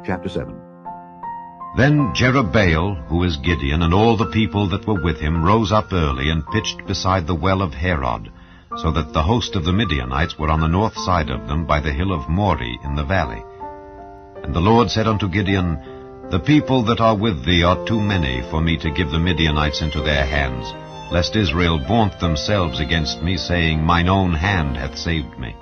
Chapter 7. Then Jerubbaal, who is Gideon, and all the people that were with him, rose up early and pitched beside the well of Herod, so that the host of the Midianites were on the north side of them by the hill of Moreh in the valley. And the Lord said unto Gideon, The people that are with thee are too many for me to give the Midianites into their hands, lest Israel vaunt themselves against me, saying, Mine own hand hath saved me.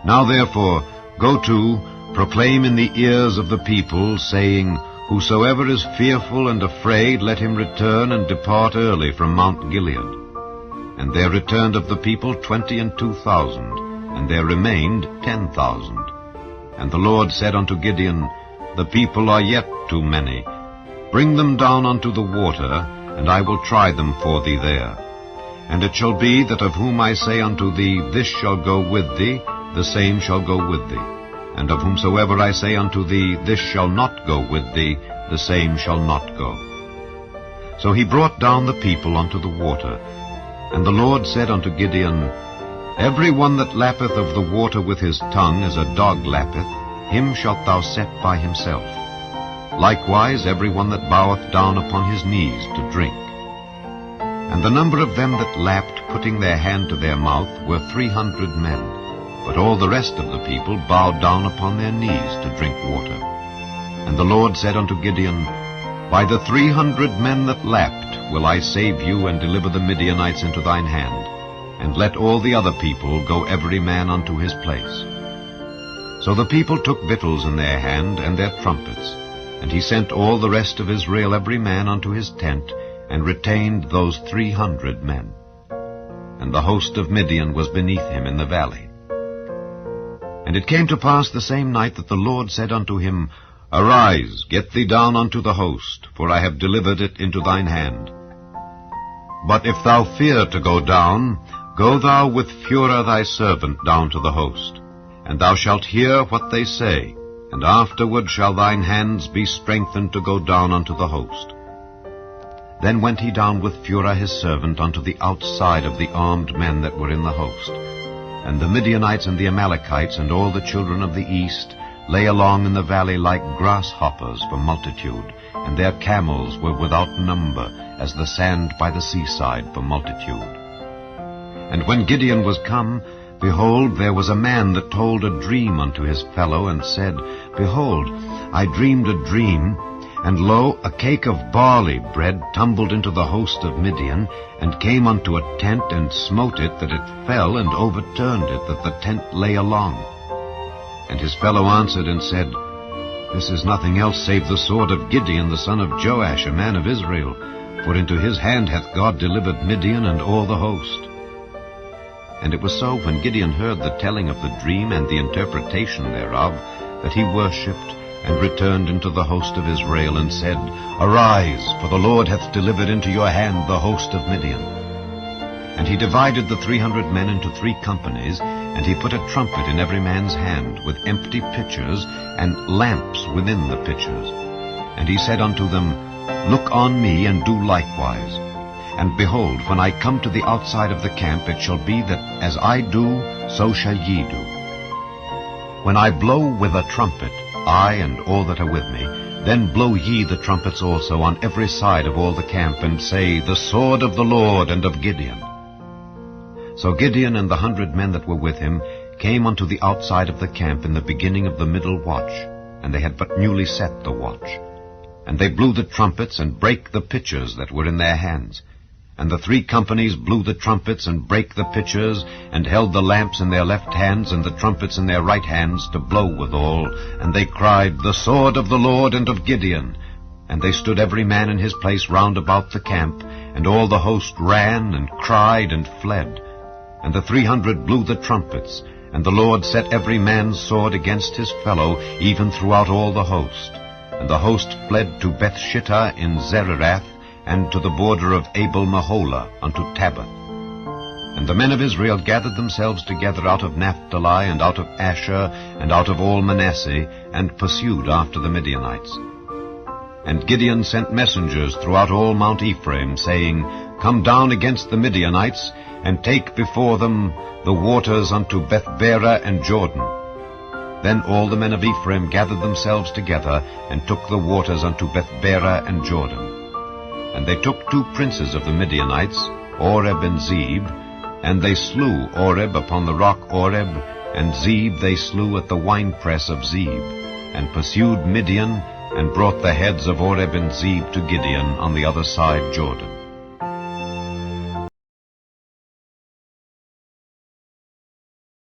Now therefore, go to, proclaim in the ears of the people, saying, Whosoever is fearful and afraid, let him return and depart early from Mount Gilead. And there returned of the people 22,000, and there remained 10,000. And the Lord said unto Gideon, The people are yet too many. Bring them down unto the water, and I will try them for thee there. And it shall be that of whom I say unto thee, This shall go with thee, the same shall go with thee. And of whomsoever I say unto thee, This shall not go with thee, the same shall not go. So he brought down the people unto the water. And the Lord said unto Gideon, Every one that lappeth of the water with his tongue, as a dog lappeth, him shalt thou set by himself. Likewise every one that boweth down upon his knees to drink. And the number of them that lapped, putting their hand to their mouth, were 300 men. But all the rest of the people bowed down upon their knees to drink water. And the Lord said unto Gideon, By the 300 men that lapped will I save you, and deliver the Midianites into thine hand. And let all the other people go every man unto his place. So the people took victuals in their hand, and their trumpets. And he sent all the rest of Israel every man unto his tent, and retained those 300 men. And the host of Midian was beneath him in the valley. And it came to pass the same night that the Lord said unto him, Arise, get thee down unto the host, for I have delivered it into thine hand. But if thou fear to go down, go thou with Phurah thy servant down to the host, and thou shalt hear what they say, and afterward shall thine hands be strengthened to go down unto the host. Then went he down with Phurah his servant unto the outside of the armed men that were in the host. And the Midianites and the Amalekites and all the children of the east lay along in the valley like grasshoppers for multitude, and their camels were without number, as the sand by the seaside for multitude. And when Gideon was come, behold, there was a man that told a dream unto his fellow, and said, Behold, I dreamed a dream, and lo, a cake of barley bread tumbled into the host of Midian, and came unto a tent, and smote it, that it fell, and overturned it, that the tent lay along. And his fellow answered and said, This is nothing else save the sword of Gideon the son of Joash, a man of Israel, for into his hand hath God delivered Midian and all the host. And it was so, when Gideon heard the telling of the dream and the interpretation thereof, that he worshipped, and returned into the host of Israel, and said, Arise, for the Lord hath delivered into your hand the host of Midian. And he divided the 300 men into 3 companies, and he put a trumpet in every man's hand, with empty pitchers, and lamps within the pitchers. And he said unto them, Look on me, and do likewise. And behold, when I come to the outside of the camp, it shall be that as I do, so shall ye do. When I blow with a trumpet, I and all that are with me, then blow ye the trumpets also on every side of all the camp, and say, The sword of the Lord and of Gideon. So Gideon and the 100 men that were with him came unto the outside of the camp in the beginning of the middle watch, and they had but newly set the watch. And they blew the trumpets, and brake the pitchers that were in their hands. And the 3 companies blew the trumpets, and brake the pitchers, and held the lamps in their left hands, and the trumpets in their right hands, to blow withal. And they cried, The sword of the Lord and of Gideon. And they stood every man in his place round about the camp, and all the host ran, and cried, and fled. And the 300 blew the trumpets, and the Lord set every man's sword against his fellow, even throughout all the host. And the host fled to Bethshittah in Zererath, and to the border of Abel-Meholah unto Tabbath. And the men of Israel gathered themselves together out of Naphtali, and out of Asher, and out of all Manasseh, and pursued after the Midianites. And Gideon sent messengers throughout all Mount Ephraim, saying, Come down against the Midianites, and take before them the waters unto Bethbara and Jordan. Then all the men of Ephraim gathered themselves together, and took the waters unto Bethbara and Jordan. And they took 2 princes of the Midianites, Oreb and Zeb, and they slew Oreb upon the rock Oreb, and Zeb they slew at the winepress of Zeb, and pursued Midian, and brought the heads of Oreb and Zeb to Gideon on the other side Jordan.